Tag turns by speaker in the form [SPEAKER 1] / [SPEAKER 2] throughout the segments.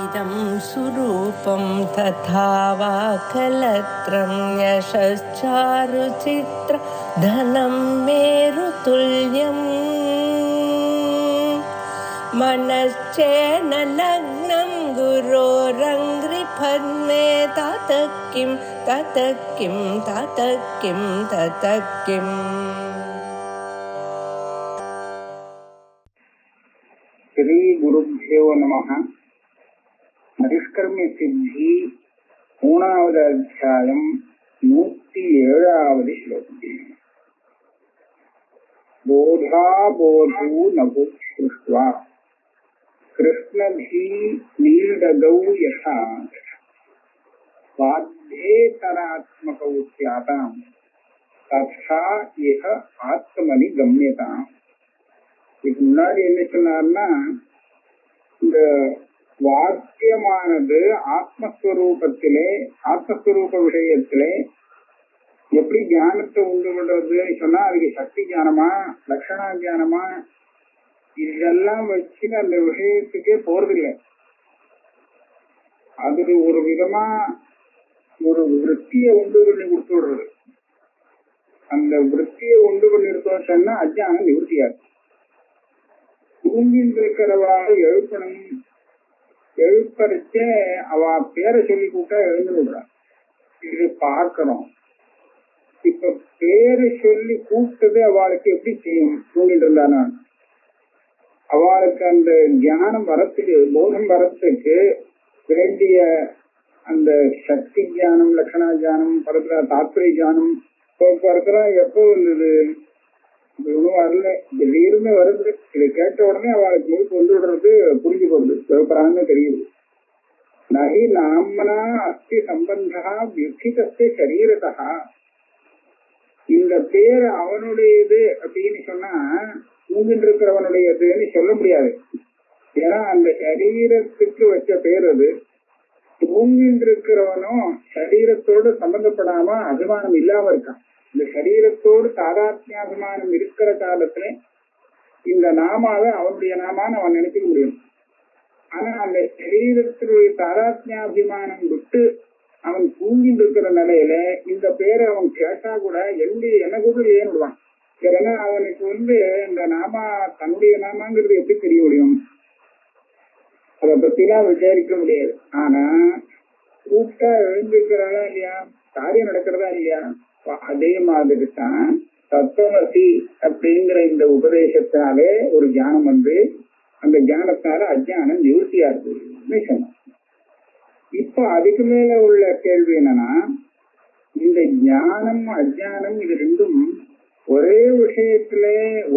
[SPEAKER 1] इदं सुरूपं तथा वा कलत्रं यशश्चारुचित्र धनं मेरुतुल्यम् मनश्चेन लग्नं गुरोरङ्घ्रिपद्मे ततः किं ततः किं ततः किं ततः किम्.
[SPEAKER 2] श्री गुरुभ्यो नमः. नरिष्कर्म्य सिद्धि मूणावद अध्यायम 107வது श्लोकम्. बोधा बोधू नभो सृष्ट्वा कृष्णभी नीडगौ यथा स्वाध्येतरात्मकौ स्याताम् तथा यह आत्मनि गम्यताम्. இதுக்கு முன்னாடி என்ன சொன்னார்னா, இந்த வாக்கியமானது ஆத்மஸ்வரூபத்திலே ஆத்மஸ்வரூப விஷயத்திலே எப்படி ஞானத்தை உண்டு பண்றதுன்னு சொன்னா, அதுக்கு சக்தி ஞானமா லட்சணா ஞானமா இதெல்லாம் வச்சு அந்த விஷயத்துக்கே போறதில்லை. அது ஒரு விதமா ஒரு விற்த்தியை உண்டு பண்ணி கொடுத்து விடுறது. அந்த விற்த்தியை உண்டு பண்ணி இருக்கோன்னா அஜ்ஞானம் நிவர்த்தியாது. தூங்கில் இருக்கிறவாக எழுப்பணும். எழுப்பறிச்ச அவ பேரை சொல்லி கூட்டா எழுந்து விடுறா. இது பார்க்கிறோம். இப்ப பேரை சொல்லி கூப்பிட்டது அவளுக்கு எப்படி செய்யும்? தூங்கிட்டு இருந்தானா அவளுக்கு அந்த ஞானம் வரத்துக்கு, போதம் வரத்துக்கு வேண்டிய அந்த சக்தி ஞானம், லட்சணா ஞானம், பரத்துல தாத்பரிய ஞானம் போக்குவரத்துலாம் எப்போ வந்தது? ஒன்றும் வரல, திடீர்னு வருது. இதை கேட்ட உடனே அவளுக்கு முழுக்க வந்து விடுறது புரிஞ்சு போகுது, சிவபரான்னு தெரியுது. நகி நாமனா அஸ்தி சம்பந்தா வியுக்திதஸ்ய சரீரதா. இந்த பேர் அவனுடையது அப்படின்னு சொன்னா தூங்கிட்டு இருக்கிறவனுடையதுன்னு சொல்ல முடியாது. ஏன்னா அந்த சரீரத்துக்கு வச்ச பேர் அது. தூங்கிட்டு இருக்கிறவனும் சரீரத்தோடு சம்பந்தப்படாம அபிமானம் இல்லாம இருக்கான். இந்த சரீரத்தோடு தாதாத்மியாபிமானம் இருக்கிற காலத்துல இந்த நாமாவை அவனுடைய நாமான்னு அவன் நினைக்க முடியும். ஆனா அந்த சரீரத்தினுடைய தாதாத்மியாபிமானம் விட்டு அவன் தூங்கிட்டு இருக்கிற நிலையில இந்த பேரை அவன் கேட்டா கூட என்ன கூட ஏன்னுடுவான். ஏன்னா அவனுக்கு இந்த நாமா தன்னுடைய நாமாங்கிறது எப்படி தெரிய முடியும்? அதை பத்திலாம் விசாரிக்க முடியாது. ஆனா கூப்பிட்டா எழுந்திருக்கிறாளா இல்லையா, காரியம் நடக்கிறதா இல்லையா? அதே மாதிரி தான் தத்துவமசி அப்படிங்கிற இந்த உபதேசத்தினாலே ஒரு ஞானம் அந்த ஞானத்தால அஜ்ஞானம் நிவர்த்தியா இருக்குன்னு சொன்னோம். இப்ப அதுக்கு மேல உள்ள கேள்வி என்னன்னா, இந்த ஞானம் அஜ்ஞானம் இது ரெண்டும் ஒரே விஷயத்துல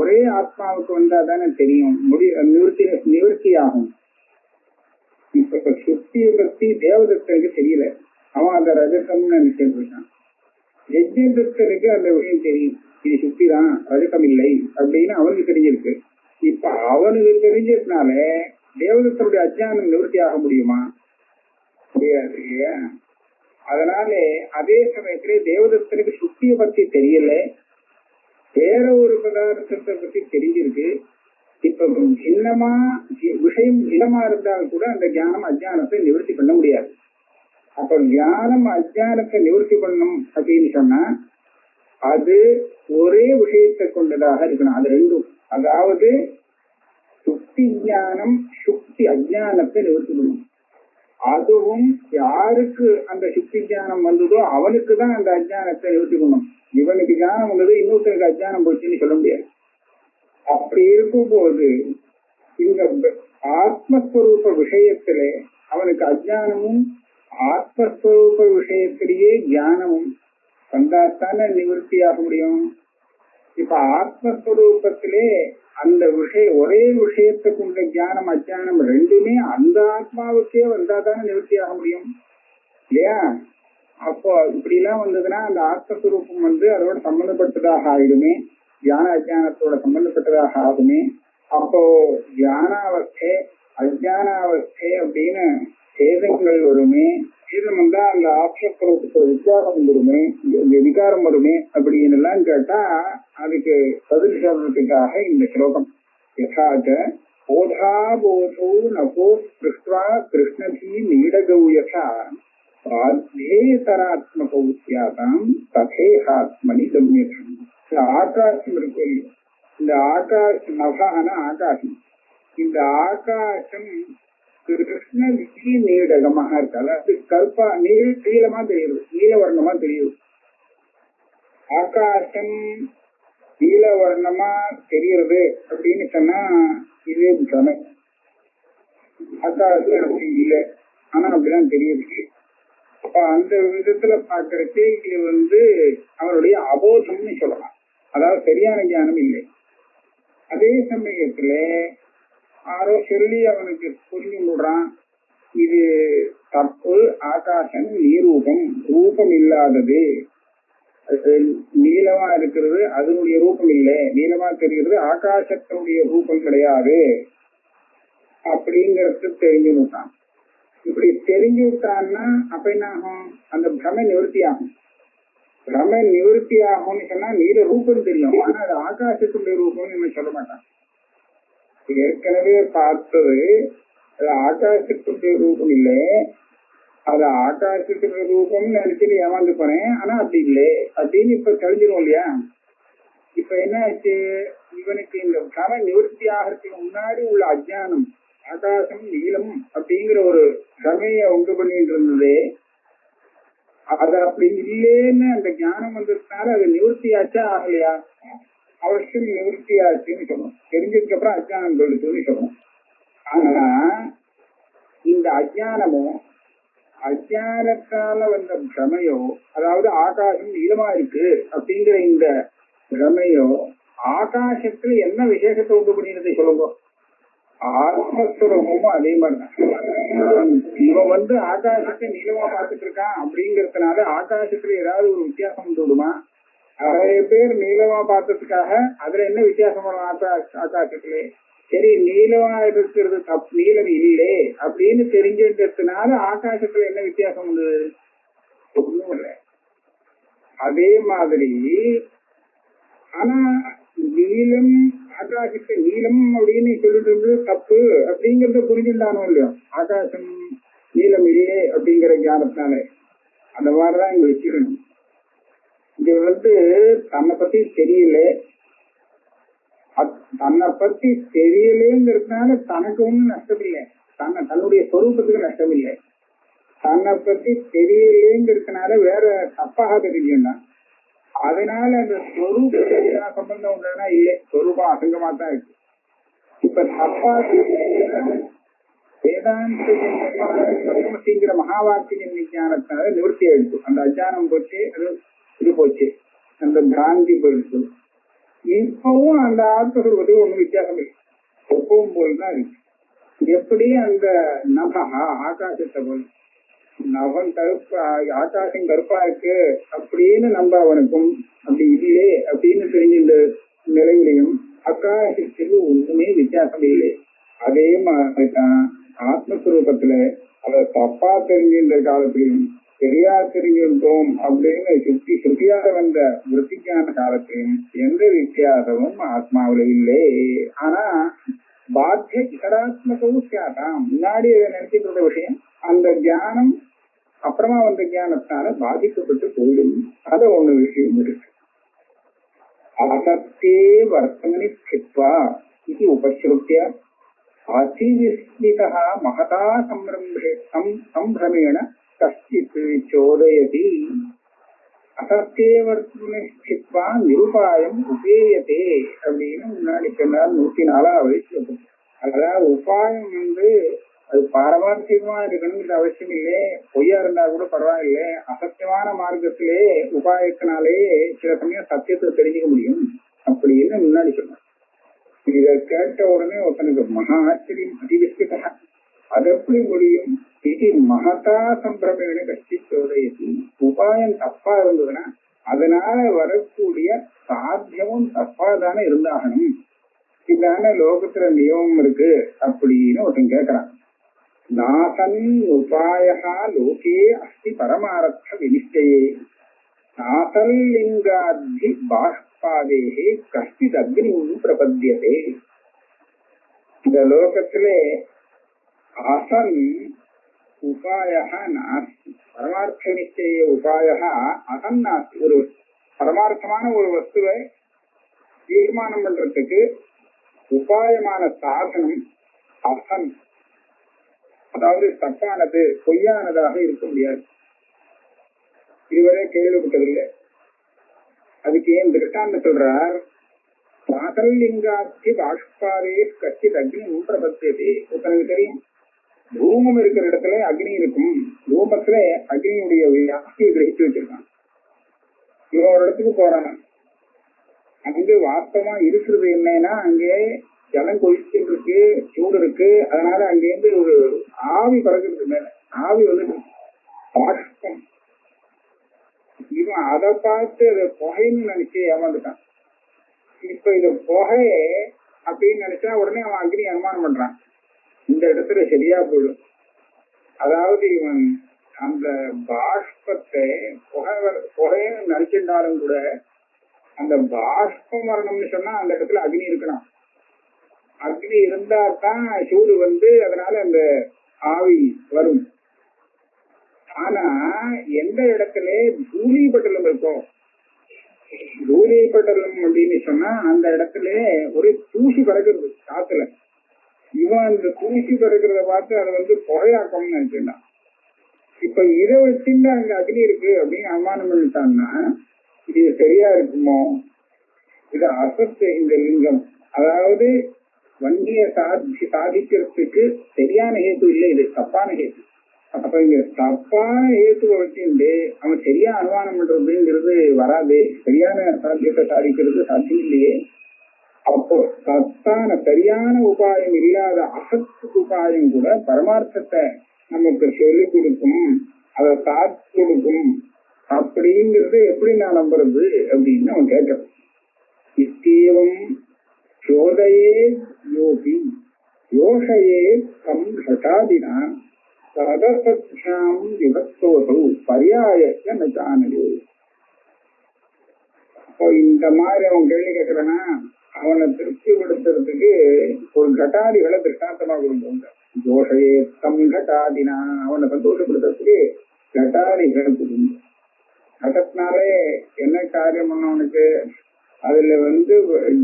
[SPEAKER 2] ஒரே ஆத்மாவுக்கு வந்தாதானே தெரியும், நிவர்த்தி ஆகும். இப்ப சுத்தியை பத்தி தேவதத்தனுக்கு தெரியல, அவன் அந்த ரஜகம்னு நினைச்சிட்டு இருக்கான். யஜ்ஞதத்தனுக்கு அந்த விஷயம் தெரியும், இது சுத்தி தான் ரஜகம் இல்லை அப்படின்னு அவனுக்கு தெரிஞ்சிருக்கு. இப்ப அவனுக்கு தெரிஞ்சதுனால தேவதத்தனுடைய அஜ்ஞானம் நிவர்த்தி ஆக முடியுமா? முடியாது இல்லையா? அதனால அதே சமயத்திலே தேவதத்தனுக்கு சுத்தியை பத்தி தெரியல, வேற ஒரு பதார்த்தத்தை பத்தி தெரிஞ்சிருக்கு. இப்ப சின்னமா விஷயம் இனமா இருந்தாலும் கூட அந்த ஞானம் அஜ்ஞானத்தை நிவர்த்தி பண்ண முடியாது. அப்ப ஞானம் அஜ்ஞானத்தை நிவர்த்தி பண்ணும் அப்படின்னு சொன்னா அது ஒரே விஷயத்தை கொண்டதாக இருக்கணும். அது ரெண்டும், அதாவது சுக்தி ஞானம் சுக்தி அஜ்ஞானத்தை நிவர்த்தி பண்ணும். அதுவும் யாருக்கு அந்த சுக்தி ஞானம் வந்ததோ அவனுக்கு தான் அந்த அஜ்ஞானத்தை நிவர்த்தி பண்ணும். இவனுக்கு ஞானம் வந்தது, இன்னொருத்தனுக்கு அஜ்ஞானம் போச்சுன்னு சொல்ல முடியாது. அப்படி இருக்கும்போது இந்த ஆத்மஸ்வரூப விஷயத்திலே அவனுக்கு அஜ்ஞானமும் ஆத்மஸ்வரூப விஷயத்திலேயே ஞானமும் வந்தாத்தானே நிவர்த்தியாக முடியும். இப்ப ஆத்மஸ்வரூபத்திலே அந்த ஒரே விஷயத்தை கொண்ட ஞானம் அஜ்ஞானம் ரெண்டுமே அந்த ஆத்மாவுக்கே வந்தாதானே நிவர்த்தியாக முடியும் இல்லையா? அப்போ இப்படி எல்லாம் வந்ததுன்னா அந்த ஆத்மஸ்வரூபம் அதோட சம்பந்தப்பட்டதாக ஆயிடுமே, ஞான அஜ்ஞானத்தோட சம்பந்தப்பட்டதாக ஆகுமே. அப்போ ஞானாவஸ்தை அஜ்ஞானாவஸ்தை அப்படின்னு சேதங்கள் வருமே. சேதம் வந்தா அந்த ஆத்மஸ்வரூபத்தோட வித்தியாசம் வருமே, விகாரம் வருமே அப்படின்னு எல்லாம் கேட்டா அதுக்கு பதில் சொல்றதுக்காக இந்த ஸ்லோகம். யதாச்ச बोधाबोधो नभो स्पृष्ट्वा कृष्णभी मीडगौ यथा बाध्येतरात्मकौ स्याताम् तथेहात्मनि गम्यताम्. இந்த ஆகாசம் இருக்கு, இந்த ஆகாசம் நபான ஆகாசம், இந்த ஆகாசம் கிருஷ்ண விதி நீடகமாக இருக்காது. அது கருப்பா நீளமா தெரியுது, நீலவர்ணமா தெரியுது. ஆகாசம் நீலவர்ணமா தெரியுது அப்படின்னு சொன்னா இதே பிரமை. ஆகாசம் அப்படி இல்லை, ஆனா அப்படிதான் தெரியுது. அப்ப அந்த விதத்துல பாக்குறதுக்கு இது அவனுடைய அபோதம்னு சொல்லலாம், அதாவது சரியான ஞானம் இல்லை. அதே சமயத்துல யாரோ சொல்லி அவனுக்கு புரிஞ்சு விடுறான், இது தப்பு, ஆகாசம் நீரூபம், ரூபம் இல்லாதது, நீளமா இருக்கிறது அதனுடைய ரூபம் இல்லை, நீளமா தெரிகிறது ஆகாசத்தினுடைய ரூபம் கிடையாது அப்படிங்கறது தெரிஞ்சு விட்டான். இப்படி தெரிஞ்சு விட்டான்னா அப்ப என்ன ஆகும், அந்த பிரமை நிவர்த்தி ஆகும். பிரமை நிவர்த்தி ஆகும்னு சொன்னா நீல ரூபம் தெரியும், ஆனா அது ஆகாசத்துடைய ரூபம்னு நம்ம சொல்ல மாட்டான். ஏற்கனவே பார்த்தது அது ஆகாசத்துடைய ரூபம் இல்லை, அது ஆகாசத்துடைய ரூபம்னு நினைச்சிட்டு ஏமாந்து போனேன், ஆனா அப்படி இல்லை அப்படின்னு இப்ப தெரிஞ்சிடும் இல்லையா. இப்ப என்ன ஆச்சு, இவனுக்கு இந்த பிரமை நிவர்த்தி ஆகிறதுக்கு முன்னாடி உள்ள அஜ்ஞானம் ஆகாசம் நீளம் அப்படிங்கிற ஒரு பிரமைய உண்டு பண்ணிட்டு இருந்ததே, அது அப்படி இல்லேன்னு அந்த ஞானம் வந்ததுனால அது நிவர்த்தி ஆச்சா ஆகலையா, அவசியம் நிவர்த்தி ஆச்சுன்னு சொல்லணும். தெரிஞ்சதுக்கு அப்புறம் அஜ்ஞானம் போயிடுச்சுன்னு சொல்லணும். ஆனா இந்த அஜ்ஞானமோ அஜ்ஞானத்தால வந்த பிரமையோ, அதாவது ஆகாசம் நீளமா இருக்கு அப்படிங்கிற இந்த பிரமையோ ஆகாசத்துல என்ன விசேஷத்தை உண்டு பண்ணினதை சொல்லுங்க. ஆத்மஸ்வரமும் அதே மாதிரிதான். இவன் ஆகாசத்தை நீளமா பார்த்துட்டு இருக்கான் அப்படிங்கறதுனால ஆகாசத்துல ஏதாவது ஒரு வித்தியாசம் விடுமா? நிறைய பேர் நீளமா பார்த்ததுக்காக அதுல என்ன வித்தியாசம் வரும் ஆகாசத்துல? சரி, நீளமா இருக்கிறது தப்பு, நீளம் இல்லை அப்படின்னு தெரிஞ்சின்றதுனால ஆகாசத்துல என்ன வித்தியாசம் உண்டு? ஒண்ணும் இல்லை. அதே மாதிரி ஆனா நீளம் ஆகாசத்தை நீளம் அப்படின்னு சொல்லிட்டு இருந்தது தப்பு அப்படிங்கறத புரிஞ்சுட்டானோ இல்லையோ, ஆகாசம் நீளம் இல்லையே அப்படிங்கிற ஞானத்தினால. அந்த மாதிரிதான் இங்க வச்சுக்கணும். இங்க தன்னை பத்தி தெரியல, தன்னை பத்தி தெரியலேங்கிறதுனால தனக்கு ஒண்ணும் நஷ்டம் இல்லை, தன்னுடைய சொரூபத்துக்கு நஷ்டம் இல்லை. தன்னை பத்தி தெரியலேங்கிறதுனால வேற தப்பாக தெரிஞ்சுன்னா அதனால அந்த ஸ்வரூப சம்பந்தம் உண்டா இல்லை, ஸ்வரூபம் அசங்கமா தான் இருக்கு. இப்ப தப்பா வேதாந்திங்கிற மகா வாக்கிய விஞ்ஞானத்தினால நிவர்த்தி ஆயிடுச்சு. அந்த அஜானம் போச்சு, அது இது போச்சு, அந்த பிராந்தி போயிடுச்சு. இப்பவும் அந்த ஆத்மஸ்வரூபத்துக்கு ஒண்ணும் வித்தியாசம் இல்லை, எப்பவும் போல்தான் இருக்கு. எப்படி அந்த நபா ஆகாசத்தை போல், நவன் கருப்பா ஆகாசம் கருப்பா இருக்கு அப்படின்னு நம்ம அவனுக்கும் அப்படி இல்லே அப்படின்னு தெரிஞ்ச நிலையிலையும் ஆகாசத்துக்கு ஒண்ணுமே வித்தியாசம் இல்லை. அதே மாதிரிதான் ஆத்மஸ்வரூபத்துல அதை தப்பா தெரிஞ்சின்ற காலத்திலையும் சரியா தெரிஞ்சிருந்தோம் அப்படின்னு சுத்தியாக வந்த விருத்திக்கான காலத்திலையும் எந்த வித்தியாசமும் ஆத்மாவில இல்லை. ஆனா பாத்திய இதராத்மகவும் சியாதான், முன்னாடி நினைச்சிட்டு இருந்த விஷயம் அந்த தியானம் அப்புறமா வந்த ஞானத்தால பாதிக்கப்பட்டு போயிடும். அத ஒண்ணு விஷயம் இருக்கு. அசத்தே வர்த்தமனி ஸ்தித்வா இது உபஸ்ருத்ய அதிவிஸ்மிதா மகதா சம்பிரமேண கஷ்டித் சோதயதி. அசத்தே வர்த்தமனி ஸ்தித்வா நிருபாயம் உபேயதே அப்படின்னு முன்னாடி சொன்னார் 104வது ஸ்லோகம். அதாவது உபாயம் அது பாரமார்த்திகமா இருக்கணும்னு அவசியம் இல்லை, பொய்யா இருந்தா கூட பரவாயில்லை. அசத்தியமான மார்க்கத்திலே உபாயத்தினாலே சில சமயம் சத்தியத்தை தெரிஞ்சுக்க முடியும் அப்படின்னு முன்னாடி சொன்னார். இதை கேட்ட உடனே ஒருத்தனுக்கு மகா ஆச்சரியம், அதிவிஸ்கிதா, அது எப்படி முடியும்? இது மகதா சம்பிரமேண கஷ்டி சோதயதி. உபாயம் தப்பா இருந்ததுன்னா அதனால வரக்கூடிய சாத்தியமும் தப்பா தானே இருந்தாகணும், இதான லோகத்துல நியமம் இருக்கு அப்படின்னு ஒருத்தன் கேட்கிறான். நாசன் உபாயா லோகே அஸ்தி பரமார்த்த விநிஷ்டயே நாசல்லிங்காத்தி பாஷ்பாதேஹே கஷ்டித் அக்னிம் பிரபத்யதே. இந்த லோகத்திலே அசன் உபாய நாஸ்தி, பரமார்த்த நிச்சய உபாய அசன் நாஸ்தி. ஒரு பரமார்த்தமான ஒரு வஸ்துவை தீர்மானம் பண்றதுக்கு உபாயமான சாதனம் அசன், அதாவது தப்பானது பொய்யானதாக இருக்க முடியாது. இதுவரை கேள்விப்பட்டதில்லை. அதுக்கு ஏன் திருஷ்டாந்தம் சொல்றார்? பாதல்லிங்காத்தி பாஷ்பாரே கச்சித் அக்னி பிரபத்தியதே. ஒருத்தனுக்கு தெரியும், தூமம் இருக்கிற இடத்துல அக்னி இருக்கும், தூமத்துல அக்னியுடைய வியாப்தியை கிரகித்து வச்சிருக்கான். இவன் ஒரு இடத்துக்கு போறான், அங்கு வாஸ்தவமா இருக்கிறது என்னன்னா அங்கே ஜலம் கொதிச்சுட்டு இருக்கு, சூடு இருக்கு, அதனால அங்கேருந்து ஒரு ஆவி பறக்கிறது, மேல ஆவி வந்து பாஷ்பம். இவன் அதை பார்த்து அதை புகைன்னு நினைச்சு ஏமாந்துட்டான். இப்ப இது புகை அப்படின்னு நினைச்சா உடனே அவன் அக்னி அனுமானம் பண்றான், இந்த இடத்துல சரியா போயிடும். அதாவது இவன் அந்த பாஷ்பத்தை புகைன்னு நினைச்சிருந்தாலும் கூட அந்த பாஷ்பம் வரணும்னு சொன்னா அந்த இடத்துல அக்னி இருக்கணும். அக்னி இருந்தா தான் சூடு வந்து அதனால அந்த ஆவி வரும். ஆனா எந்த இடத்துல தூளி பட்டலம் இருக்கோ, தூளி பட்டலம் அப்படின்னு சொன்னா அந்த இடத்துல ஒரு தூசி பறக்கிறது காத்துல. இவன் அந்த தூசி பறக்கிறத பார்த்து அதை வந்து புகையாக்கம்னு நினைச்சிருந்தான். இப்ப இதை வச்சுட்டு அங்க அக்னி இருக்கு அப்படின்னு அனுமானம் பண்ணிட்டான்னா இது சரியா இருக்குமோ? இது அசத்து. இந்த லிங்கம் அதாவது வண்டிய சாதிக்கிறதுக்கு சரியான ஹேத்து இல்லை, இது தப்பான ஹேத்து. அப்ப இங்க தப்பான ஹேத்துவை வச்சுட்டு அவன் சரியா அனுமானம் பண்றதுங்கிறது வராது, சரியான சாத்தியத்தை சாதிக்கிறது சாத்தியம் இல்லையே. அப்போ தப்பான சரியான உபாயம் இல்லாத அசத்து உபாயம் கூட பரமார்த்தத்தை நமக்கு சொல்லிக் கொடுக்கும், அதை சாத்தி கொடுக்கும். அப்படிங்கிறது எப்படி நான் நம்புறது அப்படின்னு அவன் கேட்கறான். இத்தேவம் சோதையே யோகி யோஷையே தம் ஹட்டாதினா சதசத்யாம் விபக்தோசௌ பர்யாயத்த நச்சானது. அப்போ இந்த மாதிரி அவன் கேள்வி கேட்கிறானா, அவனை திருப்திப்படுத்துறதுக்கு ஒரு கட்டாதிகளை திருஷ்டாந்தமா கொடுங்க. யோஷையே தம் கட்டாதினா, அவனை சந்தோஷப்படுத்துறதுக்கு கட்டாதிகளை கொடுங்க. கடத்தினாலே என்ன காரியம் பண்ணவனுக்கு? அதுல வந்து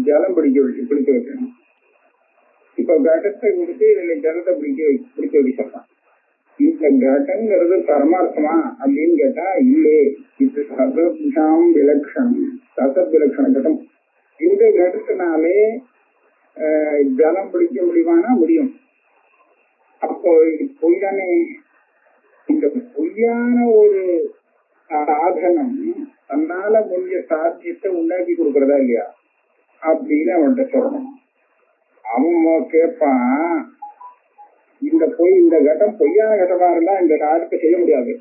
[SPEAKER 2] ஜலம் பிடிக்க வைக்கணும். இப்ப கடத்தை கொடுத்து இதுல ஜலத்தை பிடிக்க வைக்கலாம். இந்த கடங்கிறது பரமார்த்தமா அப்படின்னு கேட்டா இல்லே, இது சதம் விலட்சணம், சதத் விலட்சண கடம். இந்த கடத்தினாலே ஜலம் பிடிக்க முடியுமானா முடியும். அப்போ இது பொய்தானே. இந்த பொய்யான ஒரு சாதனம் தன்னால முடிய சாத்தியத்தை உண்டாக்கி கொடுக்கறதா இல்லையா அப்படின்னு அவன்கிட்ட சொல்லணும். அவன் கேட்பான், இந்த கட்டம் பொய்யான கட்டமா இருந்தா இந்த காரியத்தை செய்ய முடியாது.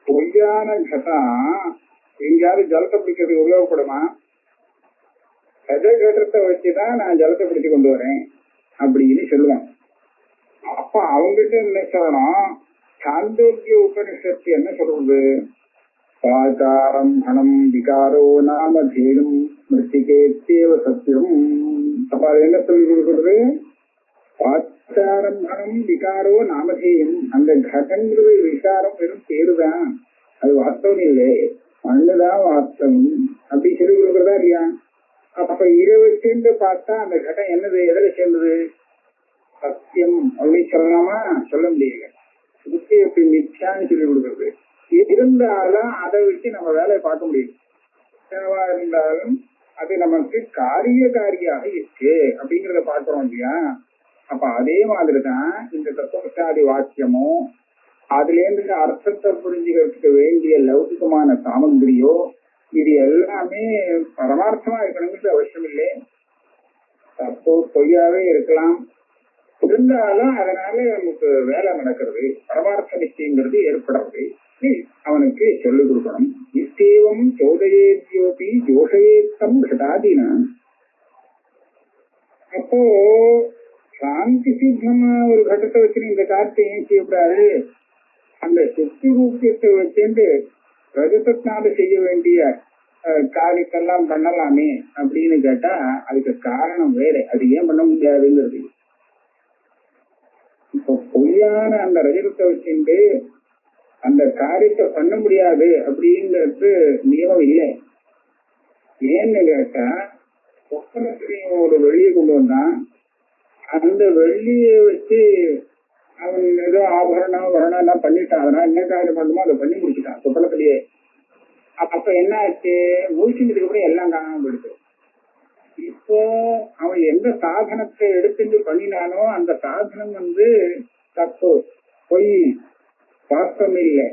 [SPEAKER 2] பொய்யான கட்டம் எங்கேயாவது ஜலத்தை பிடிக்கிறதுக்கு உபயோகப்படுமா? கஜ கட்டத்தை வச்சுதான் நான் ஜலத்தை பிடிச்சு கொண்டு வரேன் அப்படின்னு சொல்லுவான். அப்ப அவங்கிட்ட என்ன சொல்லணும்? சாந்தோக்கிய உபனிஷத்து என்ன சொல்றது? பாச்சாரம்பணம் விகாரோ நாம தீரும் மிருத்திகேத்தேவ சத்தியம். அப்ப அது என்ன சொல்லி கொடுக்கிறது? பாச்சாரம்பணம் விகாரோ நாமதேயம். அந்த கடங்கிறது விகாரம் வெறும் பேருதான், அது வாஸ்தவம் இல்லை, மண்ணுதான் வாஸ்தவம் அப்படி சொல்லி கொடுக்கறதா இல்லையா? அப்ப இதை வச்சுட்டு பார்த்தா அந்த கடம் என்னது, எதில் சேர்ந்தது? சத்தியம் அப்படின்னு சொல்லலாமா? சொல்ல முடியல. எப்படி மிச்சான்னு சொல்லி கொடுக்கறது. இருந்தாலும் அதை வச்சு நம்ம வேலையை பார்க்க முடியும். இருந்தாலும் அது நமக்கு காரியாக இருக்கு அப்படிங்கிறத பார்க்கிறோம் இல்லையா? அப்ப அதே மாதிரிதான் இந்த தத்துவசாதி வாக்கியமோ அதுல இருந்து அர்த்தத்தை புரிஞ்சுக்கிறதுக்கு வேண்டிய லௌகிகமான சாமகிரியோ இது எல்லாமே பரமார்த்தமா இருக்கணுங்கிறது அவசியம் இல்லை. தப்போ பொய்யாவே இருக்கலாம், இருந்தாலும் அதனால நமக்கு வேலை நடக்கிறது, பரமார்த்த நிச்சயங்கிறது ஏற்படுறது அவனுக்கு சொல்லிக் கொடுக்கணும். இத்தேவம் சோதயேத்யோபி ஜோஷயேத்தம் கடாதினா. அப்போ சாந்தி சித்தமா ஒரு கட்டத்தை வச்சு இந்த காரியத்தை ஏன் செய்யக்கூடாது? அந்த சுத்தி ரூபியத்தை வச்சுட்டு ரஜத்தினால செய்ய வேண்டிய காரியத்தெல்லாம் பண்ணலாமே அப்படின்னு கேட்டா அதுக்கு காரணம் வேற. அது ஏன் பண்ண முடியாதுங்கிறது. இப்போ பொய்யான அந்த ரஜகத்தை வச்சுட்டு அந்த காரியத்தை பண்ண முடியாது அப்படிங்கிறது நியமம் இல்லை. ஏன்னு கேட்டா சொப்பனத்திலையும் ஒரு வெள்ளியை கொண்டு வந்தான். அந்த வெள்ளியை வச்சு அவன் ஏதோ ஆபரணம் வரணம் எல்லாம் பண்ணிட்டான். அதனால என்ன காரியம் பண்ணுமோ அதை பண்ணி முடிச்சுட்டான் சொப்பனத்திலேயே. அப்ப என்ன ஆச்சு, முடிச்சுட்டதுக்கு அப்புறம் எல்லாம் காணாம போயிடுச்சு. இப்போ அவன் எந்த சாதனத்தை எடுத்துட்டு பண்ணினானோ அந்த சாதனம் தப்பு, பொய், வாஸ்தவம் இல்லை.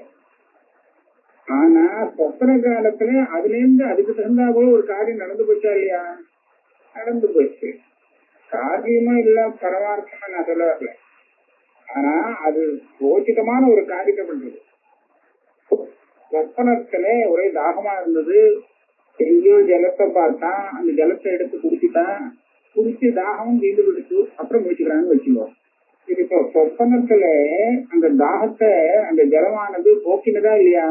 [SPEAKER 2] ஆனா சொப்பன காலத்துல அதுல இருந்து அதுக்கு தகுந்தா போல ஒரு காரியம் நடந்து போச்சா இல்லையா? நடந்து போச்சு. காரியமா இல்ல பரமார்த்தமா நான் சொல்ல வரல. ஆனா அது ரோச்சிதமான ஒரு காரியத்தை பண்றது. சொப்பனத்துல ஒரே தாகமா இருந்தது. எங்கேயோ ஜலத்தை பார்த்தான். அந்த ஜலத்தை எடுத்து குடிச்சுட்டான். குடிச்சு தாகமும் தீர்ந்து விடுச்சு. அப்புறம் முடிச்சுக்கிறான்னு வச்சுக்கோ. இது இப்போ சொப்பனத்துல அந்த தாகத்தை அந்த ஜலமானது போக்கினதா இல்லையா?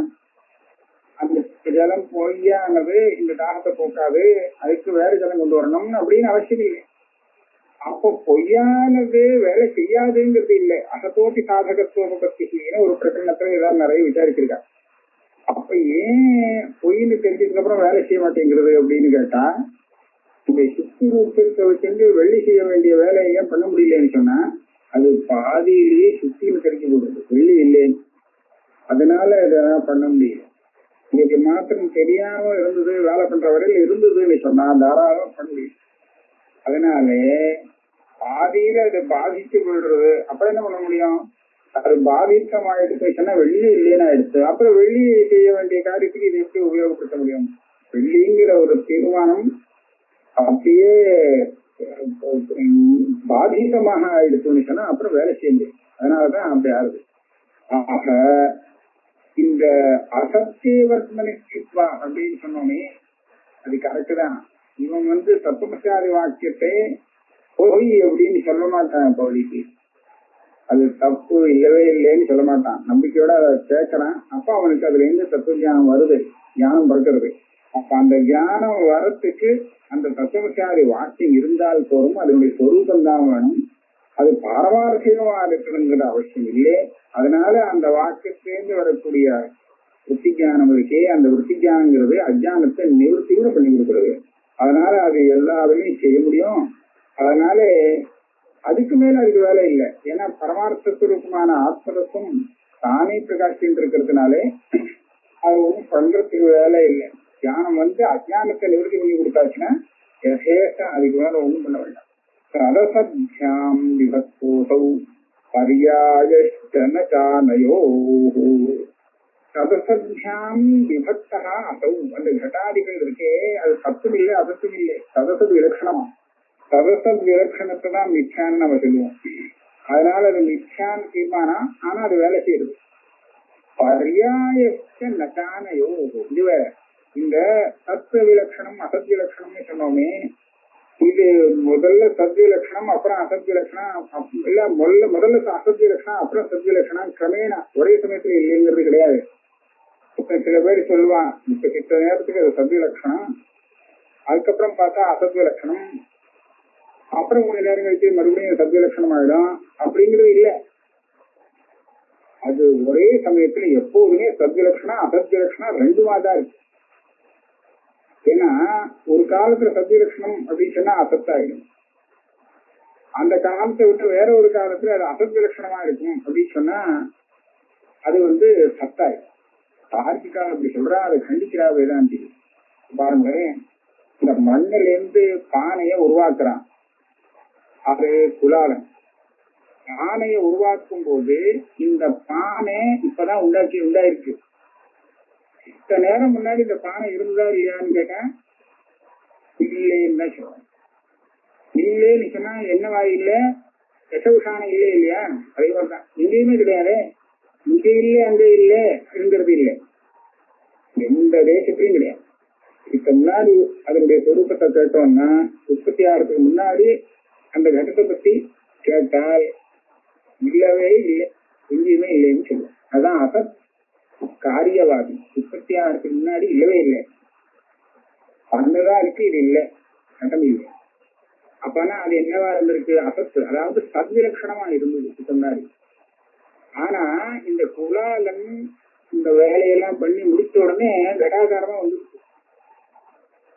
[SPEAKER 2] அந்த ஜலம் பொய்யானது இந்த தாகத்தை போக்காது, அதுக்கு வேற ஜலம் கொண்டு வரணும்னு அப்படின்னு அவசியம் இல்லை. அப்போ பொய்யானது வேலை செய்யாதுங்கிறது இல்லை. அசத்தோட்டி சாதகத்துவ பத்தின்னு ஒரு பிரகடனத்துல ஏதாவது நிறைய விசாரிச்சிருக்கா. அப்ப ஏன் பொய்ன்னு தெரிஞ்சதுக்கு அப்புறம் வேலை செய்ய மாட்டேங்கிறது அப்படின்னு கேட்டா, இந்த சுத்தி ரூபத்தை வச்சு வெள்ளி செய்ய வேண்டிய வேலையை ஏன் பண்ண முடியலன்னு சொன்னா அது பாதியிலேயே சுத்தின்னு கிடைக்க போடுது, வெள்ளி இல்லைன்னு. அதனால இதெல்லாம் பண்ண முடியல. இன்னைக்கு மாத்திரம் தெரியாம இருந்தது, வேலை பண்ற வரையில இருந்ததுன்னு சொன்னா தாராளம் பண்ண முடியும். அதனால பாதியில அது பாதிச்சு போயிடுறது. அப்புறம் என்ன பண்ண முடியும்? அது பாதித்தமாயிடுச்சு சொன்னா வெள்ளி இல்லைன்னு ஆயிடுச்சு. அப்புறம் வெள்ளி செய்ய வேண்டிய காரியத்துக்கு இது எப்படி உபயோகப்படுத்த முடியும்? வெள்ளிங்கிற ஒரு தீர்மானம் அப்படியே பாதிதமாக ஆயிடுச்சுன்னு சொன்னா அப்புறம் வேலை செய்ய முடியும். அதனாலதான் அப்படி ஆகுது. ஆக இந்த அசத்தியவர்த்தனித்வா அப்படின்னு சொன்னோமே அது கரெக்டு தான். இவன் தத்துவமசாரி வாக்கியத்தை பொய் அப்படின்னு சொல்ல மாட்டான். பௌலிக்கு அது தப்பு இல்லவே இல்லைன்னு சொல்ல மாட்டான். நம்பிக்கையோட அதை கேட்கறான். அப்ப அவனுக்கு அதுல இருந்து தத்துவ ஞானம் வருது, ஞானம் பிறக்கிறது. அப்ப அந்த ஞானம் வரத்துக்கு அந்த தத்துவமசாரி வாக்கியம் இருந்தால் போதும். அதனுடைய சொரூபம் தான் வேணும். அது பாரமார்த்திகமா இருக்கணுங்கிற அவசியம் இல்லை. அதனால அந்த வாக்கியத்திலேருந்து வரக்கூடிய விருத்தி ஞானம் இருக்கே, அந்த விருத்தி ஞானங்கிறது அஜானத்தை நிவர்த்தியோட பண்ணி கொடுக்கிறது. அதனால அது எல்லாரையும் செய்ய முடியும். அதனால அதுக்கு மேல அதுக்கு வேலை இல்லை. ஏன்னா பரமார்த்த சுரூபமான ஆத்மரசம் தானே பிரகாசின்னு இருக்கிறதுனாலே அது ஒன்றும் பண்றதுக்கு வேலை இல்லை. தியானம் அஜானத்தை நிவர்த்தி பண்ணி கொடுத்தாச்சுன்னா யசேஷம் அதுக்கு மேல ஒண்ணும் பண்ண வேண்டாம். சதசத்யாம் விபத்தோசௌ பர்யாயஷ்டனோ சதசத்யாம் விபக்தா அசௌ. அந்த கட்டாதிகள் இருக்கே அது சத்தும் இல்லை அசத்தும் இல்லை, சதசத் விலட்சணமா. சதசத் விலட்சணத்தை தான் மிச்சான்னு நம்ம சொல்லுவோம். அதனால அது மிச்சான்னு தீர்மானம். ஆனா அது வேலை செய்யுது. பர்யாயஷ்டனோ இது வேற. இந்த சத்து விலட்சணம் அசத் விலட்சணம்னு சொன்னோமே, இது முதல்ல சத்வி லட்சணம் அப்புறம் அசத்வி லட்சணம் இல்ல, முதல்ல அசத்வி லட்சணம் அப்புறம் சத்வி லட்சணம் கிரமேண ஒரே சமயத்துல இல்லைங்கிறது கிடையாது. இப்ப சில பேர் சொல்லுவான் இப்ப கிட்ட நேரத்துக்கு அது சத்வி லட்சணம், அதுக்கப்புறம் பார்த்தா அசத்வி லட்சணம், அப்புறம் கொஞ்ச நேரம் கழிச்சு மறுபடியும் சத்வி லட்சணம் ஆயிடும் அப்படிங்கிறது இல்ல. அது ஒரே சமயத்துல எப்போதுமே சத்வி லட்சணம் அசத்வி லட்சணம் ரெண்டுமா தான் இருக்கு. ஏன்னா ஒரு காலத்துல சத்ய லட்சணம் அப்படின்னு சொன்னா அசத்தாயிடும். அந்த காலத்தை விட்டு வேற ஒரு காலத்துல அது அசத்ய லட்சணமா இருக்கும் அப்படின்னு சொன்னா அது சத்தாயிடும். தார்க்கிகா அப்படி சொல்றா, அதை கண்டிக்கிறா வேதாந்தி. பாருங்க, இந்த மண்ணில இருந்து பானைய உருவாக்குறான். அது குலாலன். பானையை உருவாக்கும் போது இந்த பானை இப்பதான் உண்டாயிருக்கு. இத்த நேரம் முன்னாடி இந்த பானை இருந்ததா இல்லையான்னு கேட்டேன். இல்லைன்னு தான் சொல்றேன். இல்லைன்னு சொன்னா என்னவா இல்ல, விஷானம் இல்லை இல்லையா? அதே மாதிரிதான் எங்கேயுமே கிடையாது. இங்க இல்லை அங்க இல்லை இருங்கிறது இல்லை, எந்த தேசத்திலையும் கிடையாது. இப்ப முன்னாடி அதனுடைய சொரூபத்தை கேட்டோம்னா உற்பத்தி ஆகிறதுக்கு முன்னாடி அந்த கட்டத்தை பத்தி கேட்டால் இல்லவே இல்லை, எங்கேயுமே இல்லைன்னு சொல்லுவோம். அதான் அசத் காரியவாதி. உற்பத்தி ஆகிறதுக்கு முன்னாடி இல்லவே இல்லை. பண்ணுதான் இருக்கு, இது இல்லை, கட்டம் இல்லை. அப்பனா அது என்னவா இருந்திருக்கு? அசத்து, அதாவது சத்விலட்சணமா இருந்தது முன்னாடி. ஆனா இந்த குலாலன் இந்த வேலையெல்லாம் பண்ணி முடிச்ச உடனே கடாகாரமா வந்துருக்கு.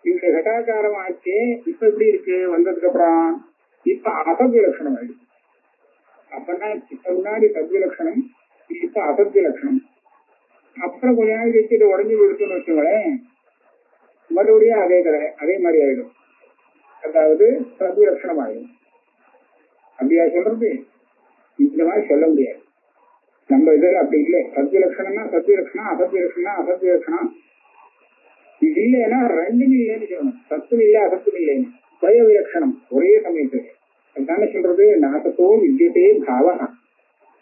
[SPEAKER 2] இந்த கடாகாரம் ஆச்சே இப்ப எப்படி இருக்கு? வந்ததுக்கு அப்புறம் இப்ப அசத்விலட்சணம் ஆயிடுச்சு. அப்பனா இப்ப முன்னாடி சத்விலட்சணம், இப்ப அசத்விலட்சணம். அப்புறம் கொஞ்ச நாள் கழிச்சு இதை உடஞ்சி விடுத்துன்னு வச்சுங்களேன், மறுபடியும் அதே மாதிரி ஆயிடும். அதாவது சத்விலட்சணம் ஆயிடும். அப்படியா சொல்றது? இந்த மாதிரி சொல்ல முடியாது. நம்ம இதுல அப்படி இல்லை. சத்விலட்சணம்னா சத்விலட்சணம், அசத்விலட்சணம்னா அசத்விலட்சணம். இது இல்லைன்னா ரெண்டுமே இல்லைன்னு சொல்லணும். சத்தும் இல்லை அசத்தும் இல்லைன்னு. துவய விலட்சணம் ஒரே சமயத்துல. அதுதானே சொல்றது, நாசத்தோ வித்யதே பாவா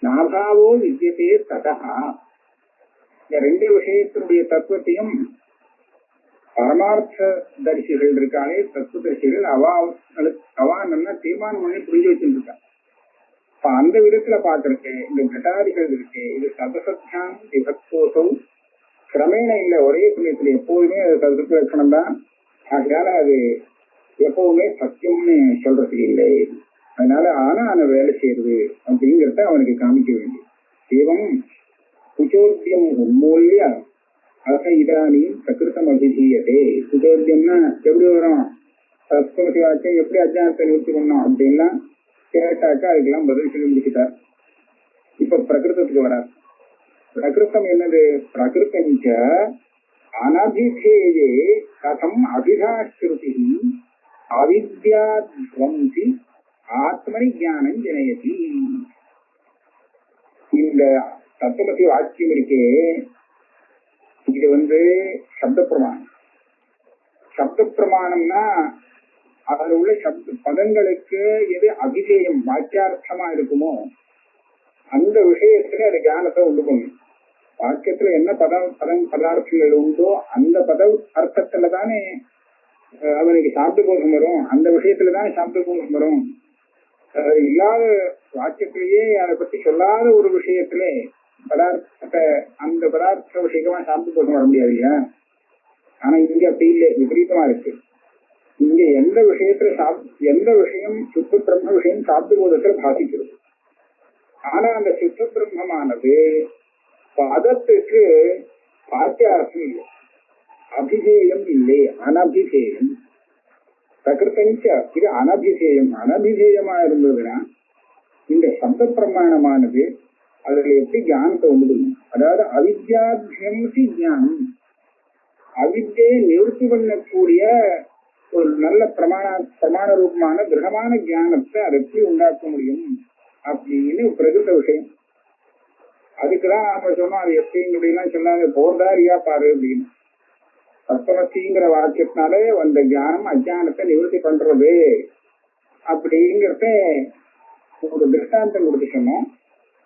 [SPEAKER 2] நாபாவோ வித்யதே சதா. இந்த ரெண்டு விஷயத்தினுடைய தத்துவத்தையும் பரமார்த்த தரிசிகள் இருக்காளே, தத்துவ தரிசிகள் அவா நல்லா தீர்மானம் பண்ணி புரிஞ்சு வச்சுருக்கா. இப்ப அந்த விதத்துல பாக்குறதுக்கு இந்த கட்டாதிகள் இருக்கு, இது சதசத்தியான் விபக்தோசம் கிரமேண இல்லை, ஒரே சமயத்துல எப்போதுமே அது சதுர்த்த லட்சணம் தான். ஆகையால அது எப்பவுமே சத்தியம்னு சொல்றது இல்லை. அதனால ஆனா வேலை செய்யறது அப்படிங்கிறத அவனுக்கு காமிக்க வேண்டியது. தெய்வம் குச்சோத்தியம் உன்மூல்ய அக இதானியும் பிரகிருத்தம் அபிதீயதே. குச்சோத்தியம்னா எப்படி வரும்? தத்துவமசி வாக்கியம் எப்படி அஜ்ஞானத்தை நிறுத்தி பண்ணோம் அப்படின்லாம் கேட்டாக்கா அதுக்கெல்லாம் பதில் சொல்லி முடிச்சுட்டார். இப்ப பிரகிருத்தத்துக்கு வரார். பிரகிருத்தம் என்னது? பிரகிருத்தஞ்ச அனபிதேயே கதம் அபிதாஸ்ருதி அவித்யாத்வம்சி ஆத்மனி ஞானம் ஜனயதி. இந்த தத்துவமசி வாக்கியம் இருக்கே, இது சப்த பிரமாணம். சப்த பிரமாணம்னா அதுல உள்ள பதங்களுக்கு எது அபிதேயம் வாக்கியார்த்தமா இருக்குமோ அந்த விஷயத்துல அது ஞானத்தை உண்டு பண்ணும். வாக்கியத்துல என்ன பதார்த்தங்கள் உண்டோ அந்த அர்த்தத்துல தானே அவனுக்கு சாப்பிட்டு போகம் வரும். அந்த விஷயத்துலதானே சாப்பிட்டு போகம் வரும். இல்லாத வாக்கியத்திலேயே அதை பத்தி சொல்லாத ஒரு விஷயத்துல பதார்த்தத்தை அந்த பதார்த்த விஷயமா சாப்பிட்டு போகம் வர முடியாது இல்லையா? ஆனா இங்க அப்படி இல்லை, விபரீதமா இருக்கு. இங்க எந்த விஷயம் சுத்த பிரம்ம விஷயம் சாப்பிட்டு போதத்துல பாதிக்கிறது. ஆனா அந்த சுத்த பிரம்மமானது பதத்துக்கு வாக்கியார்த்தம் இல்லை, அபிதேயம் இல்லை, அனபிதேயம். பிரகிருத்தஞ்ச இது அனபிதேயம். அனபிதேயமா இருந்ததுன்னா இந்த சப்த பிரமாணமானது அதுல எப்படி ஞானத்தை உண்டு? அதாவது அவித்யாத்யம்சி ஞானம், அவித்யை நிவர்த்தி பண்ணக்கூடிய ஒரு நல்ல பிரமாண ரூபமான திருடமான ஞானத்தை அதை எப்படி உண்டாக்க முடியும் அப்படின்னு பிரகிருத விஷயம். அதுக்குதான் நாம சொன்னோம், அது எப்படிங்கிறதெல்லாம் சொல்லாங்க, போர்தாரியா பாரு அப்படின்னு. தத்துவமசிங்கிற வாக்கியத்தினாலே அந்த ஞானம் அஜானத்தை நிவர்த்தி பண்றது அப்படிங்கிறத ஒரு திருஷ்டாந்தம் கொடுத்து சொன்னோம்.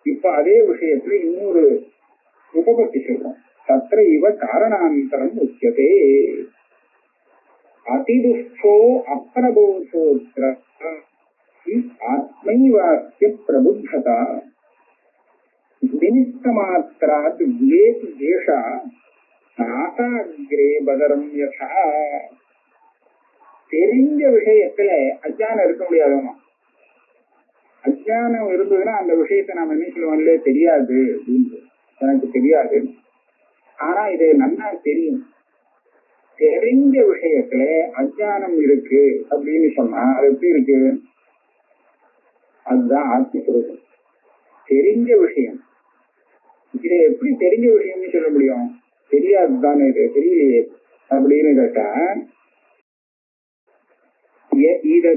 [SPEAKER 2] இப்ப அதே விஷயத்துல இன்னொரு உபபத்தி சொல்றோம். தத்திர இவ காரணாந்தரம் உச்சதே அதிதுஷ்டோ அப்பிரபோசோத்ர ஆத்மைவாக்கிய பிரபுத்ததா நிமித்த மாத்திராத் விவேக் தேஷா நாசாகிரே பதரம் யதா. தெரிஞ்ச விஷயத்துல அஜ்ஞானம் இருக்க முடியாதோமா? அஜ்ஞானம் இருந்ததுன்னா அந்த விஷயத்தை நாம என்ன சொல்லுவோம்ல, தெரியாது அப்படின்னு, எனக்கு தெரியாது. ஆனா இது நல்லா தெரியும். தெரிஞ்ச விஷயத்துல அஜ்ஞானம் இருக்கு அப்படின்னு சொன்னா அது எப்படி இருக்கு? அதுதான் ஆத்மஸ்வரூபம். தெரிஞ்ச விஷயம். இதை எப்படி தெரிஞ்ச விஷயம்னு சொல்ல முடியும்? தெரியாதுதானே, இது தெரியலையே அப்படின்னு கேட்டா, இத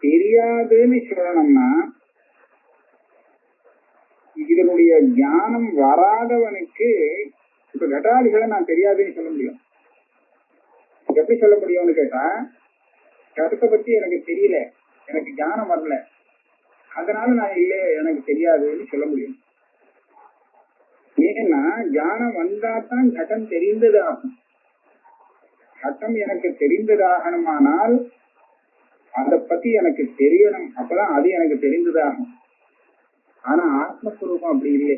[SPEAKER 2] தெரியாதுன்னு சொல்லணும்னா இதனுடைய ஞானம் வராதவனுக்கு இப்ப கட்டாதிகளை நான் தெரியாதுன்னு சொல்ல முடியும். எப்படி சொல்ல முடியும்னு கேட்டா, கருத்தை பத்தி எனக்கு தெரியல, எனக்கு ஞானம் வரல, அதனால நான் இல்லை எனக்கு தெரியாதுன்னு சொல்ல முடியும். ஏன்னா ஞானம் வந்தாதான் கட்டம் தெரிந்ததாகும். கட்டம் எனக்கு தெரிந்ததாகணுமானால் அதை பத்தி எனக்கு தெரியணும், அப்பதான் அது எனக்கு தெரிந்ததாகும். ஆனா ஆத்மஸ்வரூபம் அப்படி இல்லை.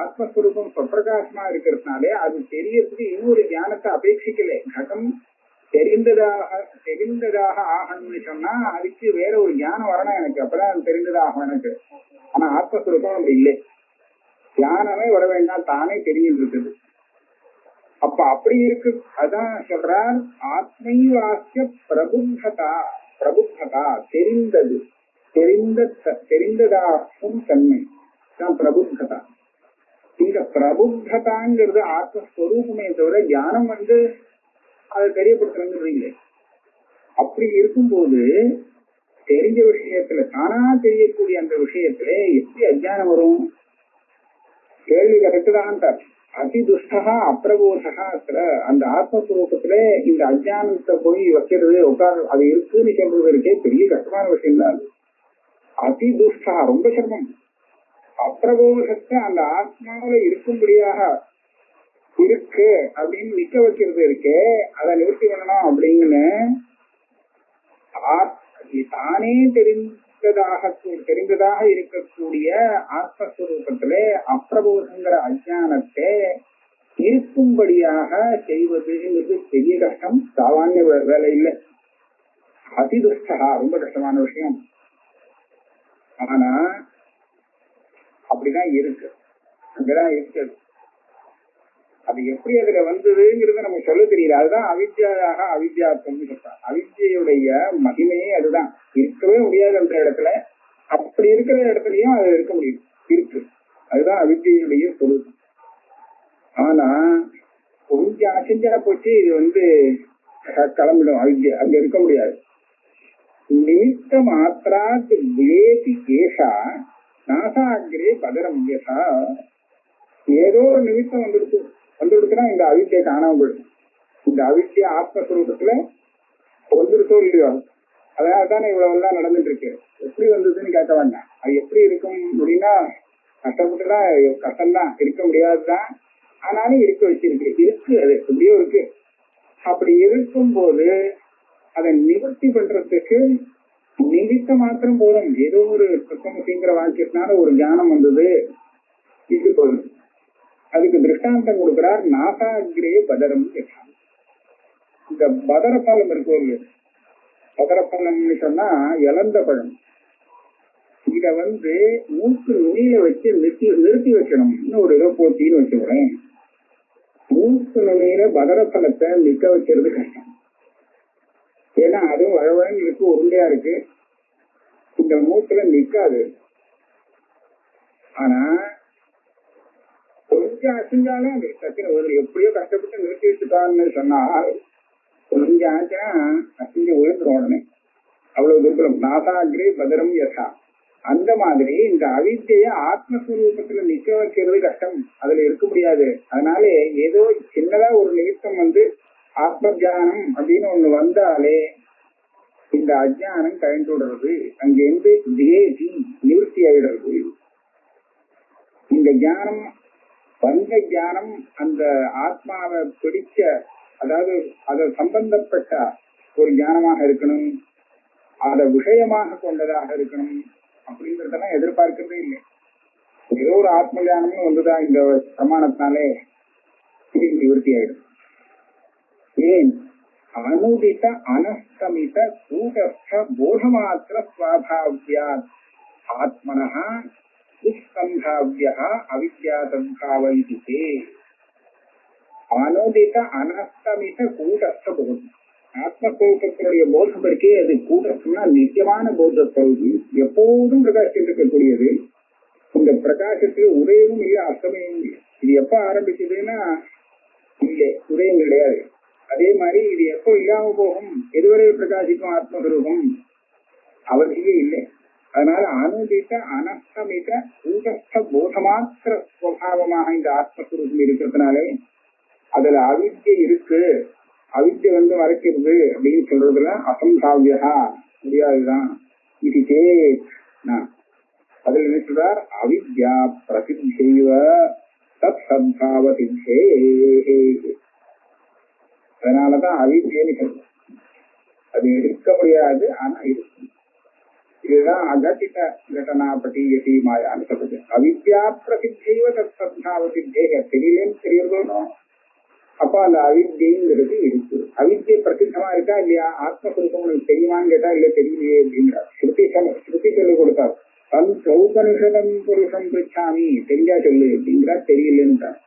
[SPEAKER 2] ஆத்மஸ்வரூபம் சொப்பிரகாசமா இருக்கிறதுனாலே அது தெரியறதுக்கு இன்னொரு ஞானத்தை அபேட்சிக்கல. கட்டம் தெரிந்ததாக ஆகணும்னு சொன்னா அதுக்கு வேற ஒரு ஞானம் வரணும் எனக்கு, அப்பதான் தெரிந்ததாகும் எனக்கு. ஆனா ஆத்மஸ்வரூபம் அப்படி இல்லை, ஞானமே வர வேண்டாம், தானே தெரிஞ்சுட்டு இருக்குது. அப்ப அப்படி இருக்கு. அதான் சொல்றார் ஆத்மைவாசிய பிரபுத்ததா. பிரபுத்ததா தெரிந்தது, தெரிந்ததாகும் தன்மை தான் பிரபுத்ததா. இந்த பிரபுத்ததாங்கிறது ஆத்மஸ்வரூபமே தவிர ஞானம் அதை தெரியப்படுத்துறது இல்லை. அப்படி இருக்கும்போது தெரிஞ்ச விஷயத்துல தானா தெரியக்கூடிய அந்த விஷயத்துல எப்படி அஜ்ஞானம் வரும்? கேள்வி கரெக்டு தான். அதிதுஷ்டா அப்பிரபோதா அந்த ஆத்மஸ்வரூபத்துல இந்த அஜ்ஞானத்தை போய் வைக்கிறது உட்கார் அது இருக்குன்னு சொல்றது இருக்கே பெரிய கஷ்டமான விஷயம் தான். அதிதுஷ்டா ரொம்ப சிரமம். அப்பிரபோதத்தை அந்த ஆத்மாவில இருக்கும்படியாக இருக்கு அப்படின்னு நிக்க வைக்கிறது இருக்கே, அதை நிவர்த்தி பண்ணணும் அப்படின்னு தானே தெரிந்ததாக இருக்கக்கூடிய ஆத்மஸ்வரூபத்துல அப்பிரபோதங்கிற அஜானத்தை இருக்கும்படியாக செய்வதுங்கிறது பெரிய கஷ்டம், சாமானிய வேலை இல்லை. அதிதுஷ்டா ரொம்ப கஷ்டமான விஷயம். ஆனா அப்படிதான் இருக்கு, அங்கதான் இருக்குது. அது எப்படி அதுல வந்ததுங்கிறத நமக்கு சொல்ல தெரியல. அதுதான் அவித்யாக அவித்யாத்வம்னு சொல்றான். அவித்யுடைய மகிமையே அதுதான். இருக்கவே முடியாது அந்த இடத்துல, அப்படி இருக்கிற இடத்துலயும் அது இருக்க முடியும், இருக்கு. அதுதான் அவித்யுடைய பொருள். ஆனா கொஞ்சம் அசைஞ்சா போச்சு, இது கிளம்பிடும் அவித்யா, அங்க இருக்க முடியாது. நிமித்த மாத்திராத் வேதி ஏஷா நாசாகிரே பதரம் யசா. ஏதோ ஒரு நிமித்தம் வந்துடுச்சுன்னா இந்த அவித்யை காணாம போயிடும். இந்த அவித்யா ஆத்மஸ்வரூபத்துல வந்துருச்சோ இல்லையோ, அதனாலதானே இவ்வளவு எல்லாம் நடந்துட்டு இருக்கு. எப்படி வந்ததுன்னு கேட்க வேண்டாம். அது எப்படி இருக்கும் அப்படின்னா கஷ்டப்பட்டுதான், கஷ்டம்தான், இருக்க முடியாதுதான். ஆனாலும் இருக்க வச்சிருக்கு, இருக்கு, அது எப்படியோ இருக்கு. அப்படி இருக்கும் போது அதை நிவர்த்தி பண்றதுக்கு நிமித்த மாத்திரம் போதும். ஏதோ ஒரு தத்துவமசிங்கிற வாக்கியத்தினால ஒரு ஞானம் வந்தது, இது போதும். அதுக்கு திருஷ்டாந்தம் கொடுக்கிறார். நாசாகிரே பதரம். இந்த பதர பழம் இருக்கு, பதரப்பழம்னு சொன்னா இழந்த பழம். இத மூக்கு நுனியில வச்சு நிறுத்தி வைக்கணும். இன்னும் ஒரு இடம் போட்டின்னு வச்சுக்கிறேன். மூக்கு நுனியில பதரப்பழத்தை நிக்க வைக்கிறது கஷ்டம். ஏன்னா அதுவும் வழவழன்னு இருக்கு, உருண்டையா இருக்கு, இந்த மூக்குல நிக்காது. ஆனா கொஞ்சம் அசைஞ்சாலும் அது டக்குனு ஒரு எப்படியோ கஷ்டப்பட்டு நிறுத்தி வச்சுட்டான்னு சொன்னால் கொஞ்சம் ஆச்சா அசைஞ்சு உயர்ந்துடும் உடனே. அவ்வளவு துர்பலம். நாசாகிரே பதரம் யசா. அந்த மாதிரி இந்த அவித்ய ஆத்மஸ்வரூபத்துல நிக்க வைக்கிறது கஷ்டம், அதுல இருக்க முடியாது. அதனால ஏதோ சின்னதா ஒரு நிமித்தம் ஆத்ம தியானம் அப்படின்னு ஒண்ணு வந்தாலே இந்த அஜ்ஞானம் கழிந்து விடுறது, அங்கிருந்து தேதி நிவர்த்தி ஆயிடுறது. இந்த ஞானம் வந்த ஞானம் அந்த ஆத்மாவை பிடிச்ச, அதாவது அதை சம்பந்தப்பட்ட ஒரு ஞானமாக இருக்கணும், அதை விஷயமாக கொண்டதாக இருக்கணும் அப்படிங்கறதெல்லாம் எதிர்பார்க்கிறதே இல்லை. ஏதோ ஒரு ஆத்ம ஞானம்னு வந்துதான் இந்த பிரமாணத்தினாலே நிவர்த்தி ஆயிடும். ஏன்? அனுதித அனஸ்தமித கூட்டஸ்த போதமாத்திர ஸ்வாபாவ்யா ஆத்மனஹ துஷ்சம்பாவ்யா அவித்யாதம்பாவ இதி. அனுதித அனஸ்தமித கூட்டஸ்த போதம். ஆத்மஸ்வரூபத்தினுடைய போதம் இருக்கே, அது கூட்டஸ்தம்னா நித்தியமான போதஸ்வரூபி, எப்போதும் பிரகாசித்து இருக்கக்கூடியது. இந்த பிரகாசத்துல உதயமும் இல்லை, அஸ்தமயமும் இல்லை. இது எப்ப ஆரம்பிச்சதுன்னா இல்லை, உதயம் கிடையாது. அதே மாதிரி இது எப்போ இல்லாம போகும், எதுவரை பிரகாசிக்கும் ஆத்மஸ்வரூபம் அவர்களே இல்லை. அதனால அனுதித்த அனஸ்தமித கூட்டஸ்த போதமாத்திர சுவாவமாக இந்த ஆத்மஸ்வரூபம் இருக்கிறதுனாலே அதுல அவித்யை இருக்கு, அவித்யை மறைக்கிறது அப்படின்னு சொல்றதுல அசம்பாவியா முடியாதுதான். இது அதுல என்ன சொல்றார்? அவித்யா பிரசித்தேவ தத் சத்பாவ சித்தே. அதனாலதான் அவித்யன்னு சொல்றோம். அது இருக்க முடியாது, ஆனா இருக்கும். இதுதான் அகட்டித கடனா பட்டியசி மாயான்னு சொல்றது. அவித்யா பிரசித்தேவ தத் சத்பாவ சித்தே. தெரியலேன்னு தெரியறதோ அப்ப அந்த அவித்யங்கிறது இருக்கு. அவித்யை பிரசித்தமா இருக்கா இல்லையா? ஆத்மஸ்வரூபம் உனக்கு தெரியுமான்னு கேட்டா இல்ல தெரியலையே அப்படிங்கிறார். ஸ்ருதி சொல்லி கொடுத்தார். உபனிஷதம் புருஷம் பிரிச்சாமி, தெரிஞ்சா சொல்லு அப்படிங்கிறார். தெரியலன்றார்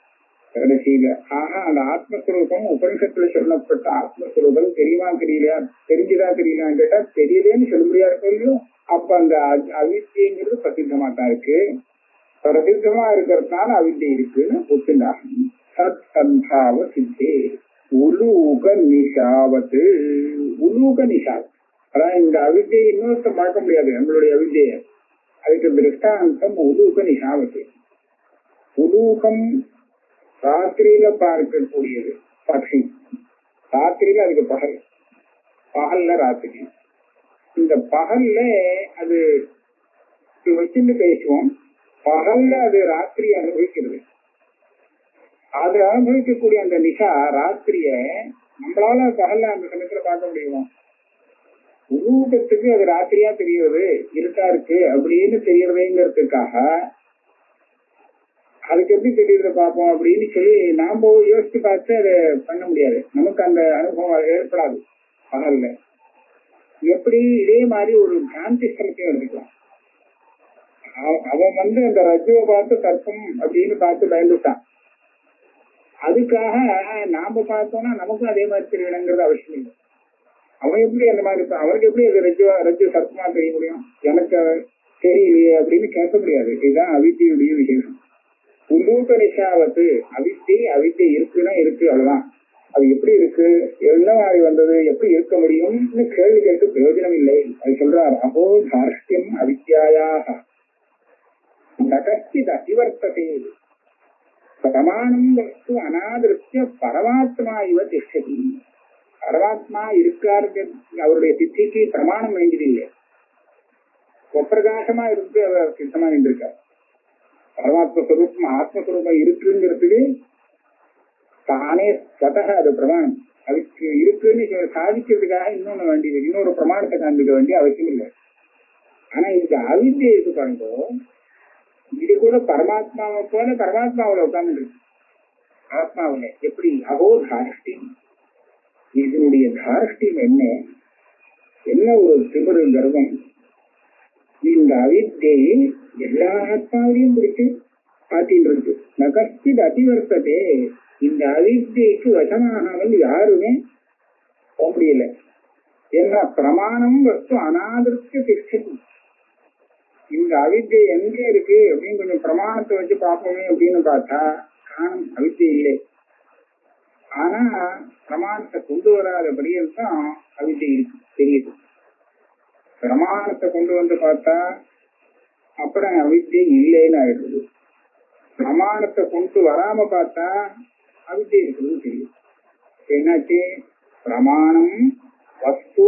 [SPEAKER 2] கடைசியில. ஆனா அந்த ஆத்மஸ்வரூபம் உபனிஷத்துல சொல்லப்பட்ட ஆத்மஸ்வரூபம் தெரியுமா தெரியலையா, தெரிஞ்சுதா தெரியலான்னு கேட்டா தெரியலேன்னு சொல்ல முடியாது இல்லையோ. அப்ப அந்த அவித்யங்கிறது பிரசித்தமா தான் இருக்கு. பிரசித்தமா இருக்கிறதுனால அவித்யை இருக்குன்னு ஒத்துண்டாகும். சத் சந்தாவ சித்தே உலூக நிஷாவத்து. உலூக நிஷாவத், அதான் இந்த அவித்யை இன்னொருத்த பார்க்க முடியாது நம்மளுடைய அவித்யை. அதுக்கு திருஷ்டாந்தம் உலூக நிஷாவத்து. உலூகம் ராத்திரியில பார்க்கக்கூடியது பட்சி, ராத்திரியில அதுக்கு பகல், பகல்ல ராத்திரி. இந்த பகல்ல அது வச்சுட்டு பேசுவோம், பகல்ல அது ராத்திரி அனுபவிக்கிறது. அது அனுபவிக்கக்கூடிய அந்த நிஷா ராத்திரிய நம்மளால பகல்ல அந்த சமயத்துல பார்க்க முடியுமா? உலூகத்துக்கு அது ராத்திரியா தெரியுது, இருட்டா இருக்கு அப்படின்னு தெரியறதுங்கிறதுக்காக அதுக்கு எப்படி தெரியுறத பார்ப்போம் அப்படின்னு சொல்லி நாம யோசிச்சு பார்த்து அதை பண்ண முடியாது. நமக்கு அந்த அனுபவம் ஏற்படாது பகல்ல. எப்படி இதே மாதிரி ஒரு பிராந்தி ஸ்தலத்தையும் எடுத்துக்கலாம். அவன் அந்த ரஜுவை பார்த்து தர்ப்பம் அப்படின்னு பார்த்து பயந்துட்டான். அதுக்காக நாம பார்த்தோம்னா நமக்கும் அதே மாதிரி தெரியணுங்கிறது அவசியம் இல்லை. அவன் எப்படி அந்த மாதிரி அவருக்கு எப்படி அது ரஜு சர்ப்பமா தெரிய முடியும்? எனக்கு தெரியலையே அப்படின்னு கேட்க முடியாது. இதுதான் அவித்தியுடைய விசேஷம். உலூக நிஷாவத்து, அவித்தை இருக்குன்னா இருக்கு, அவ்வளவுதான். அது எப்படி இருக்கு, என்ன மாதிரி வந்தது, எப்படி இருக்க முடியும்னு கேள்வி கேட்டு பிரயோஜனம் இல்லை. அது சொல்றார். அபோ தார்ஷ்டியம் அவித்யாயாக நகஸ்தித் அதிவர்த்ததே பிரமாணம் வஸ்து அநாதிருத்திய பரமாத்மா இவ திஷ்டதி. பரமாத்மா இருக்காரு அவருடைய சித்திக்கு பிரமாணம் வேண்டியதில்லை. பிரகாசமா இருக்கு அவர் சித்தமா இருந்திருக்கார். பரமாத்மஸ்வரூபம் ஆத்மஸ்வரூபம் இருக்குங்கிறதுக்கு தானே ஸ்வதக அது பிரமாணம். அதுக்கு இருக்குன்னு சாதிக்கிறதுக்காக இன்னொன்னு வேண்டியது, இன்னொரு பிரமாணத்தை காண்பிக்க வேண்டிய அவசியம் இல்லை. ஆனா இந்த அவித்யை இருக்கு பாருங்க, இது கூட பரமாத்மாவை போல பரமாத்மாவில உட்கார்ந்து இருக்கு. ஆத்மாவில எப்படி அகோ தார்ஷ்டியம், இதனுடைய தார்ஷ்டியம் என்ன ஒரு திமிரு கர்வம். இந்த அவித்யை எல்லா ஆத்மாவிலையும் பிடிச்சு காட்டின்னு இருக்கு. நகஸ்தித் அதிவர்த்ததே, இந்த அவித்யைக்கு வசமாகாமல் யாருமே போக முடியல. ஏன்னா பிரமாணம் வஸ்து அநாதிருத்திய திஷ்டதி. இந்த அவித்யை எங்க இருக்கு அப்படின்னு கொஞ்சம் பிரமாணத்தை வச்சு பார்ப்போமே அப்படின்னு பார்த்தா காணும், அவித்யை இல்லை. ஆனா பிரமாணத்தை கொண்டு வராதபடியில் தான் அவித்யை இருக்கு தெரியுது. பிரமாணத்தை கொண்டு வந்து பார்த்தா அப்புறம் அவித்யை இல்லைன்னு ஆயிடுது. பிரமாணத்தை கொண்டு வராம பார்த்தா அவித்யை இருக்கிறது தெரியும். என்னாச்சு? பிரமாணம் வஸ்து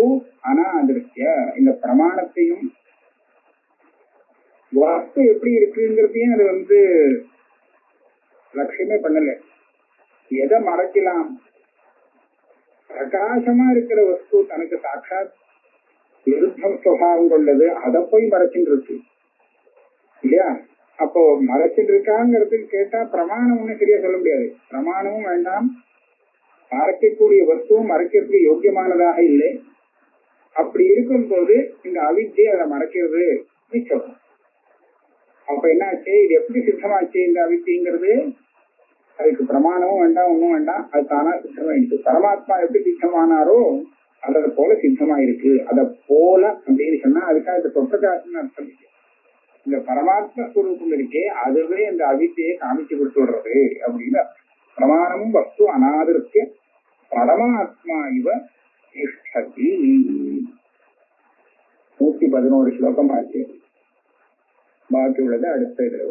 [SPEAKER 2] அநாதிருத்திய. இந்த பிரமாணத்தையும் வஸ்து எப்படி இருக்குங்கிறதையும் அது லட்சியமே பண்ணல. எதை மறைக்கலாம்? பிரகாசமா இருக்கிற வஸ்து தனக்கு சாட்சாத் விருத்தம் சுபாவம் கொண்டது, அதை போய் மறைச்சுட்டு இருக்கு இல்லையா? அப்போ மறைச்சிட்டு இருக்காங்கிறது கேட்டா பிரமாணம் ஒண்ணு சரியா சொல்ல முடியாது. பிரமாணமும் வேண்டாம், மறைக்கக்கூடிய வஸ்துவும் மறைக்கிறதுக்கு யோக்கியமானதாக இல்லை. அப்படி இருக்கும் போது இந்த அவித்யை அதை மறைக்கிறது சொல்லணும். அப்ப என்னாச்சு? இது எப்படி சித்தமாச்சு இந்த அவித்யங்கிறது? அதுக்கு பிரமாணமும் வேண்டாம், ஒண்ணும் வேண்டாம், அது தானா சித்தமாயிருக்கு. பரமாத்மா எப்படி சித்தமானாரோ அதை போல சித்தமா இருக்கு. அதை போல அப்படின்னு சொன்னா அதுக்காக இந்த சொற்காசுன்னு அர்த்தம் இருக்கு. இந்த பரமாத்ம ஸ்வரூபம் இருக்கே அதுவே இந்த அவித்யை காமிச்சு கொடுத்து விடுறது அப்படின்னு. பிரமாணமும் வஸ்து அநாதிருத்திய பரமாத்மா இவ திஷ்டதி. 111 ஸ்லோகம் ஆச்சு. பாக்கி உள்ளது அடுத்த இதுல.